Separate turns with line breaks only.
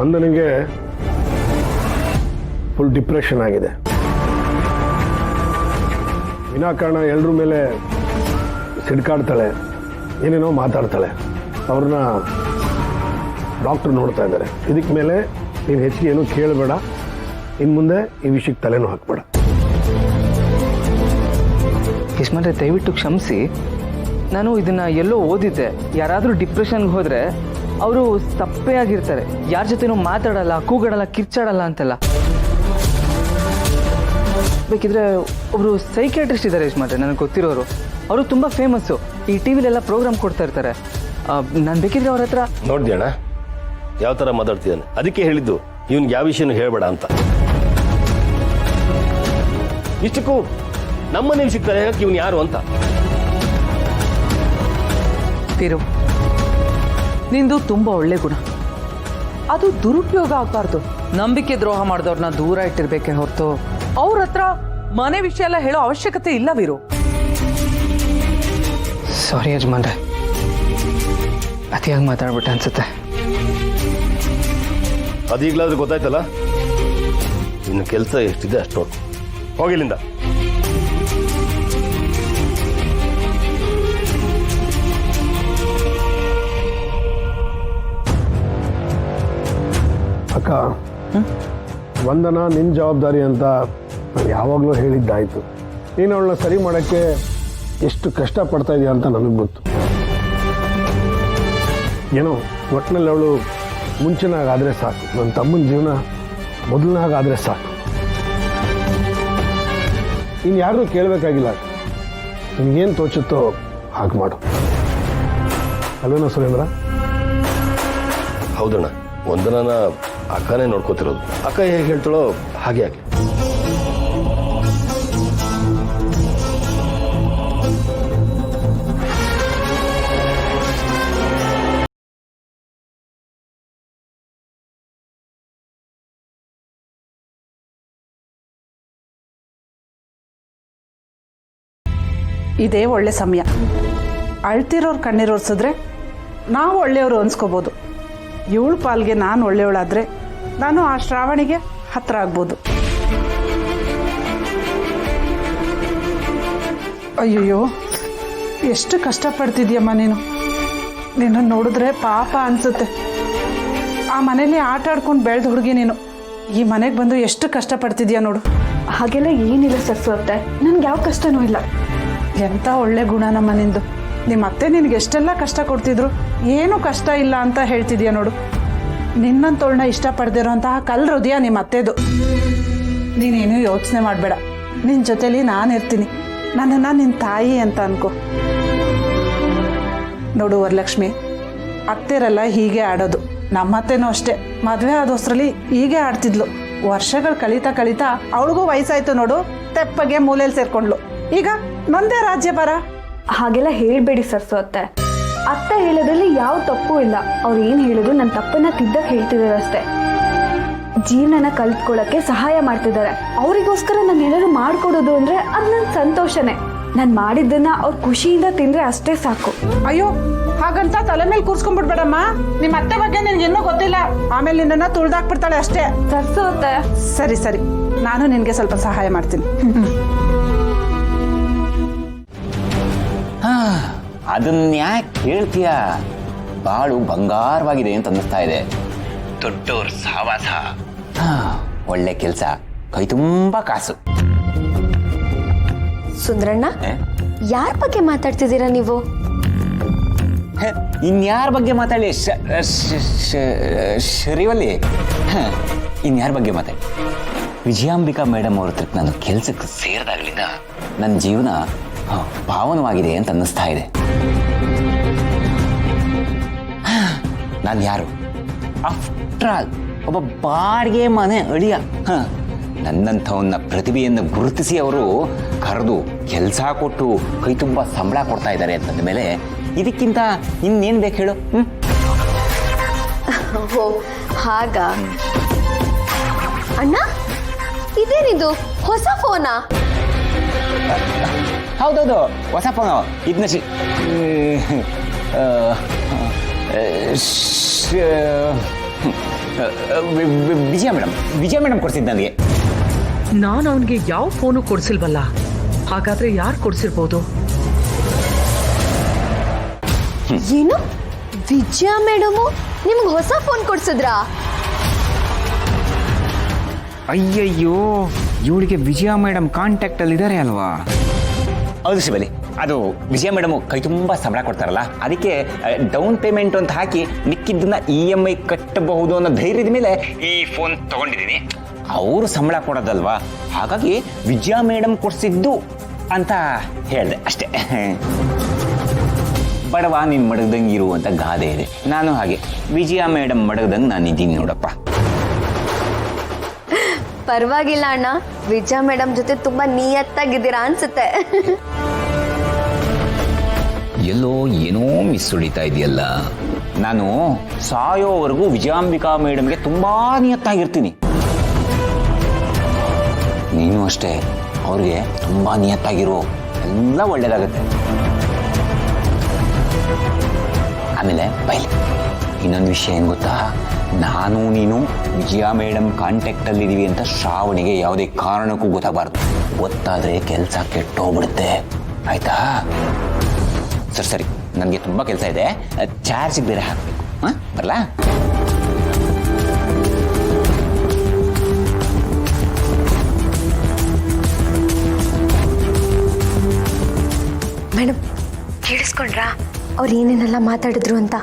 ವಂದನಿಗೆ full depression ಆಗಿದೆ. ವಿನಾಕಾರಣ ಎಲ್ಲರ ಮೇಲೆ ಸಿಡ್ಕಾಡ್ತಾಳೆ, ಏನೇನೋ ಮಾತಾಡ್ತಾಳೆ. ಅವ್ರನ್ನ ಡಾಕ್ಟ್ರು ನೋಡ್ತಾ ಇದ್ದಾರೆ. ಇದಕ್ಕೆ ಮೇಲೆ ನೀನು ಹೆಚ್ಚಿಗೆ ಏನೂ ಕೇಳಬೇಡ, ಇನ್ನು ಮುಂದೆ ಈ ವಿಷಯಕ್ಕೆ ತಲೆನೂ ಹಾಕಬೇಡ.
ಯಜಮಾನ್ರೆ ದಯವಿಟ್ಟು ಕ್ಷಮಿಸಿ. ನಾನು ಇದನ್ನು ಎಲ್ಲೋ ಓದಿದ್ದೆ, ಯಾರಾದರೂ ಡಿಪ್ರೆಷನ್ಗೆ ಹೋದರೆ ಅವರು ಸಪ್ಪೆ ಆಗಿರ್ತಾರೆ, ಯಾರ ಜೊತೆನೂ ಮಾತಾಡಲ್ಲ, ಕೂಗಾಡಲ್ಲ, ಕಿರ್ಚಾಡಲ್ಲ ಅಂತೆಲ್ಲ. ಬೇಕಿದ್ರೆ ಒಬ್ಬರು ಸೈಕಿಯಾಟ್ರಿಸ್ಟ್ ಇದ್ದಾರೆ ಯಜಮಾನ್ರೆ, ನನಗೆ ಗೊತ್ತಿರೋರು. ಅವರು ತುಂಬ ಫೇಮಸ್ಸು, ಈ ಟಿ ವಿಲೆಲ್ಲ ಪ್ರೋಗ್ರಾಮ್ ಕೊಡ್ತಾ ಇರ್ತಾರೆ. ನಾನು ಬೇಕಿದ್ರೆ ಅವ್ರ ಹತ್ರ.
ನೋಡ್ದ್ಯಣ್ಣ ಯಾವ ಥರ ಮಾತಾಡ್ತಿದ್ದಾನೆ. ಅದಕ್ಕೆ ಹೇಳಿದ್ದು ಇವನ್ಗೆ ಯಾವ ವಿಷಯನೂ ಹೇಳಬೇಡ ಅಂತ. ಇಷ್ಟಕ್ಕೂ ನಮ್ಮನೇಲಿ ಸಿಗ್ತಾರೆ ಹೇಳಕ್ಕೆ ಇವನು ಯಾರು ಅಂತ.
ತಿರು, ನಿಂದು ತುಂಬ ಒಳ್ಳೆ ಗುಣ, ಅದು ದುರುಪಯೋಗ ಆಗಬಾರ್ದು. ನಂಬಿಕೆ ದ್ರೋಹ ಮಾಡಿದವ್ರನ್ನ ದೂರ ಇಟ್ಟಿರ್ಬೇಕೆ ಹೊರತು ಅವ್ರ ಹತ್ರ ಮನೆ ವಿಷಯ ಎಲ್ಲ ಹೇಳೋ ಅವಶ್ಯಕತೆ ಇಲ್ಲ ವೀರು.
ಸಾರಿ ಯಜಮಾನ್ರೆ, ಅತಿಯಾಗಿ ಮಾತಾಡ್ಬಿಟ್ಟೆ ಅನ್ಸುತ್ತೆ.
ಅದೀಗ್ಲಾದ್ರೂ ಗೊತ್ತಾಯ್ತಲ್ಲ, ಇನ್ನು ಕೆಲಸ ಎಷ್ಟಿದೆ ಅಷ್ಟು ಹೋಗಿಲ್ಲಿಂದ.
ಅಕ್ಕ, ವಂದನ ನಿನ್ನ ಜವಾಬ್ದಾರಿ ಅಂತ ನಾನು ಯಾವಾಗಲೂ ಹೇಳಿದ್ದಾಯಿತು. ನೀನು ಅವಳನ್ನ ಸರಿ ಮಾಡೋಕ್ಕೆ ಎಷ್ಟು ಕಷ್ಟಪಡ್ತಾ ಇದೆಯಾ ಅಂತ ನನಗೆ ಗೊತ್ತು. ಏನೋ ಒಟ್ಟಿನಲ್ಲಿ ಅವಳು ಮುಂಚಿನಾಗಾದರೆ ಸಾಕು, ನನ್ನ ತಮ್ಮನ ಜೀವನ ಮೊದಲನಾಗಾದರೆ ಸಾಕು. ಇನ್ನು ಯಾರೂ ಕೇಳಬೇಕಾಗಿಲ್ಲ. ನಿನಗೇನು ತೋಚುತ್ತೋ ಹಾಗೆ ಮಾಡು, ಅಲ್ವೇನೋ ಸುರೇಂದ್ರ?
ಹೌದಣ್ಣ, ವಂದನನ ಅಕ್ಕನೇ ನೋಡ್ಕೋತಿರೋದು. ಅಕ್ಕ ಹೇಗೆ ಹೇಳ್ತಾಳೋ ಹಾಗೆ ಹಾಗೆ.
ಇದೇ ಒಳ್ಳೆ ಸಮಯ. ಅಳ್ತಿರೋರು ಕಣ್ಣೀರೊರ್ಸಿದ್ರೆ ನಾವು ಒಳ್ಳೆಯವರು ಅನ್ಸ್ಕೋಬೋದು. ಇವಳ ಪಾಲ್ಗೆ ನಾನು ಒಳ್ಳೆಯವಳಾದರೆ ನಾನು ಆ ಶ್ರಾವಣಿಗೆ ಹತ್ರ ಆಗ್ಬೋದು. ಅಯ್ಯಯ್ಯೋ, ಎಷ್ಟು ಕಷ್ಟಪಡ್ತಿದ್ಯಮ್ಮ ನೀನು. ನಿನ್ನನ್ನು ನೋಡಿದ್ರೆ ಪಾಪ ಅನಿಸುತ್ತೆ. ಆ ಮನೇಲಿ ಆಟ ಆಡ್ಕೊಂಡು ಬೆಳೆದ ಹುಡುಗಿ ನೀನು. ಈ ಮನೆಗೆ ಬಂದು ಎಷ್ಟು ಕಷ್ಟಪಡ್ತಿದ್ಯಾ ನೋಡು.
ಹಾಗೆಲ್ಲ ಏನಿಲ್ಲ ಸರ್ಸು ಅತ್ತೆ, ನನ್ಗೆ ಯಾವ ಕಷ್ಟನೂ ಇಲ್ಲ.
ಎಂಥ ಒಳ್ಳೆ ಗುಣ ನಮ್ಮ ನಿಂದು. ನಿಮ್ಮ ಅತ್ತೆ ನಿನಗೆ ಎಷ್ಟೆಲ್ಲ ಕಷ್ಟ ಕೊಡ್ತಿದ್ರು, ಏನೂ ಕಷ್ಟ ಇಲ್ಲ ಅಂತ ಹೇಳ್ತಿದ್ಯಾ ನೋಡು. ನಿನ್ನಂತೋಳನ್ನ ಇಷ್ಟಪಡ್ದಿರೋ ಅಂತಹ ಕಲ್ ಹೃದಯ ನಿಮ್ಮ ಅತ್ತೆದು. ನೀನೇನು ಯೋಚನೆ ಮಾಡಬೇಡ, ನಿನ್ನ ಜೊತೇಲಿ ನಾನು ಇರ್ತೀನಿ. ನನ್ನನ್ನು ನಿನ್ನ ತಾಯಿ ಅಂತ ಅನ್ಕೋ. ನೋಡು ವರಲಕ್ಷ್ಮಿ, ಅತ್ತೆರೆಲ್ಲ ಹೀಗೆ ಆಡೋದು. ನಮ್ಮ ಅತ್ತೆನೂ ಅಷ್ಟೇ, ಮದುವೆ ಆದೋಸ್ರಲ್ಲಿ ಹೀಗೆ ಆಡ್ತಿದ್ಲು. ವರ್ಷಗಳು ಕಳೀತಾ ಕಳೀತಾ ಅವಳಿಗೂ ವಯಸ್ಸಾಯ್ತು ನೋಡು, ತೆಪ್ಪಗೆ ಮೂಲೆಯಲ್ಲಿ ಸೇರ್ಕೊಂಡ್ಲು. ಈಗ ನಂದೇ ರಾಜ್ಯಭಾರ.
ಹಾಗೆಲ್ಲ ಹೇಳ್ಬೇಡಿ ಸರ್ಸು ಅತ್ತೆ. ಅತ್ತೆ ಹೇಳೋದ್ರಲ್ಲಿ ಯಾವ ತಪ್ಪು ಇಲ್ಲ. ಅವ್ರು ಏನು ಹೇಳಿದ್ರು ನನ್ನ ತಪ್ಪನ್ನ ತಿದ್ದಕ್ಕೆ ಹೇಳ್ತಿದ್ದಾರೆ ಅಷ್ಟೇ. ಜೀವನನ ಕಲ್ತ್ಕೊಳ್ಳೋಕ್ಕೆ ಸಹಾಯ ಮಾಡ್ತಿದ್ದಾರೆ. ಅವರಿಗೋಸ್ಕರ ನಾನು ಏನಾದ್ರು ಮಾಡಿಕೊಡೋದು ಅಂದರೆ ಅದು ನನ್ನ ಸಂತೋಷನೇ. ನಾನು ಮಾಡಿದ್ದನ್ನ ಅವ್ರು ಖುಷಿಯಿಂದ ತಿಂದರೆ ಅಷ್ಟೇ ಸಾಕು.
ಅಯ್ಯೋ, ಹಾಗಂತ ತಲೆ ಮೇಲೆ ಕೂರ್ಸ್ಕೊಂಡ್ಬಿಡ್ಬೇಡಮ್ಮ. ನಿಮ್ಮ ಅತ್ತೆ ಬಗ್ಗೆ ನಿನ್ಗೆ ಇನ್ನೂ ಗೊತ್ತಿಲ್ಲ, ಆಮೇಲೆ ನಿನ್ನನ್ನು ತುಳ್ದಾಕ್ಬಿಡ್ತಾಳೆ ಅಷ್ಟೇ.
ಸರ್ಸು ಅತ್ತೆ.
ಸರಿ ಸರಿ, ನಾನು ನಿನಗೆ ಸ್ವಲ್ಪ ಸಹಾಯ ಮಾಡ್ತೀನಿ.
ಅದನ್ಯಾಕೆ ಹೇಳ್ತೀಯ? ಬಾಳು ಬಂಗಾರವಾಗಿದೆ ಅಂತ ಅನ್ನಿಸ್ತಾ ಇದೆ. ದೊಡ್ಡವ್ರ ಸಹವಾಸ, ಒಳ್ಳೆ ಕೆಲಸ, ಕೈ ತುಂಬಾ ಕಾಸು.
ಸುಂದರಣ್ಣ, ಯಾರ ಬಗ್ಗೆ ಮಾತಾಡ್ತಿದ್ದೀರಾ ನೀವು?
ಇನ್ಯಾರ ಬಗ್ಗೆ ಮಾತಾಡಿ? ಶ್ರೀವಲ್ಲಿ, ಇನ್ಯಾರ ಬಗ್ಗೆ ಮಾತಾಡಿ? ವಿಜಯಾಂಬಿಕಾ ಮೇಡಮ್ ಅವ್ರ ಹತ್ರ ನಾನು ಕೆಲಸಕ್ಕೆ ಸೇರಿದಾಗಲಿಂದ ನನ್ನ ಜೀವನ ಪಾವನವಾಗಿದೆ ಅಂತ ಅನ್ನಿಸ್ತಾ ಇದೆ. ನಾನು ಯಾರು? ಆಫ್ಟರ್ ಆಲ್ ಒಬ್ಬ ಬಾಡಿಗೆ ಮನೆ ಅಳಿಯ. ನನ್ನಂಥವನ್ನ ಪ್ರತಿಭೆಯನ್ನು ಗುರುತಿಸಿ ಅವರು ಕರೆದು ಕೆಲಸ ಕೊಟ್ಟು ಕೈ ತುಂಬ ಸಂಬಳ ಕೊಡ್ತಾ ಇದ್ದಾರೆ ಅಂತಂದ ಮೇಲೆ ಇದಕ್ಕಿಂತ ಇನ್ನೇನು ಬೇಕು ಹೇಳು?
ಹಾಗ ಅಣ್ಣ, ಇದೇನಿದು ಹೊಸ ಫೋನಾ?
ಹೌದೌದು, ಹೊಸ ಫೋನು. ಇದನ್ನ ವಿಜಯ ಮೇಡಮ್ ಕೊಡ್ಸಿದ್ದು ನನಗೆ.
ನಾನು ಅವನಿಗೆ ಯಾವ ಫೋನು ಕೊಡ್ಸಿಲ್ವಲ್ಲ, ಹಾಗಾದ್ರೆ ಯಾರು ಕೊಡ್ಸಿರ್ಬೋದು?
ಏನು ವಿಜಯ ಮೇಡಮು ನಿಮ್ಗೆ ಹೊಸ ಫೋನ್ ಕೊಡ್ಸಿದ್ರಾ?
ಅಯ್ಯಯ್ಯೋ, ಇವಳಿಗೆ ವಿಜಯ ಮೇಡಮ್ ಕಾಂಟ್ಯಾಕ್ಟ್ ಅಲ್ಲಿ ಇದ್ದಾರೆ ಅಲ್ವಾ? ಹೌದು ಶಿವಲಿ, ಅದು ವಿಜಯ ಮೇಡಮ್ ಕೈ ತುಂಬ ಸಂಬಳ ಕೊಡ್ತಾರಲ್ಲ, ಅದಕ್ಕೆ ಡೌನ್ ಪೇಮೆಂಟ್ ಅಂತ ಹಾಕಿ ಮಿಕ್ಕಿದ್ದನ್ನ EMI ಕಟ್ಟಬಹುದು ಅನ್ನೋ ಧೈರ್ಯದ ಮೇಲೆ ಈ ಫೋನ್ ತಗೊಂಡಿದ್ದೀನಿ. ಅವರು ಸಂಬಳ ಕೊಡೋದಲ್ವಾ, ಹಾಗಾಗಿ ವಿಜಯ ಮೇಡಮ್ ಕೊಡ್ಸಿದ್ದು ಅಂತ ಹೇಳಿದೆ ಅಷ್ಟೇ. ಬಡವ ನೀನು ಮಡಗ್ದಂಗೆ ಇರು ಅಂತ ಗಾದೆ ಇದೆ, ನಾನು ಹಾಗೆ ವಿಜಯ ಮೇಡಮ್ ಮಡಗ್ದಂಗೆ ನಾನು ಇದ್ದೀನಿ ನೋಡಪ್ಪ.
ಪರವಾಗಿಲ್ಲ ಅಣ್ಣ, ವಿಜಯ ಮೇಡಮ್ ಜೊತೆ ತುಂಬಾ ನಿಯತ್ತಾಗಿದ್ದೀರಾ ಅನ್ಸುತ್ತೆ.
ಎಲ್ಲೋ ಏನೋ ಮಿಸ್ ಹೊಡಿತಾ ಇದೆಯಲ್ಲ. ನಾನು ಸಾಯೋವರೆಗೂ ವಿಜಯಾಂಬಿಕಾ ಮೇಡಮ್ಗೆ ತುಂಬಾ ನಿಯತ್ತಾಗಿರ್ತೀನಿ. ನೀನು ಅಷ್ಟೇ, ಅವ್ರಿಗೆ ತುಂಬಾ ನಿಯತ್ತಾಗಿರೋ, ಎಲ್ಲ ಒಳ್ಳೇದಾಗುತ್ತೆ. ಆಮೇಲೆ ಬೈಲಿ, ಇನ್ನೊಂದು ವಿಷಯ ಏನು ಗೊತ್ತಾ, ನಾನು ನೀನು ವಿಜಯ ಮೇಡಮ್ ಕಾಂಟ್ಯಾಕ್ಟಲ್ಲಿದ್ದೀವಿ ಅಂತ ಶ್ರಾವಣಿಗೆ ಯಾವುದೇ ಕಾರಣಕ್ಕೂ ಗೊತ್ತಾಗಬಾರ್ದು. ಗೊತ್ತಾದರೆ ಕೆಲಸ ಕೆಟ್ಟೋಗ್ಬಿಡುತ್ತೆ, ಆಯ್ತಾ? ಸರಿ, ನನಗೆ ತುಂಬ ಕೆಲಸ ಇದೆ, ಚಾರ್ಜಿಗೆ ಬೇರೆ ಹಾಕಬೇಕು. ಹಾಂ, ಬರಲಾ?
ಮೇಡಮ್ ಕೇಳಿಸ್ಕೊಂಡ್ರಾ ಅವ್ರು ಏನೇನೆಲ್ಲ ಮಾತಾಡಿದ್ರು ಅಂತ?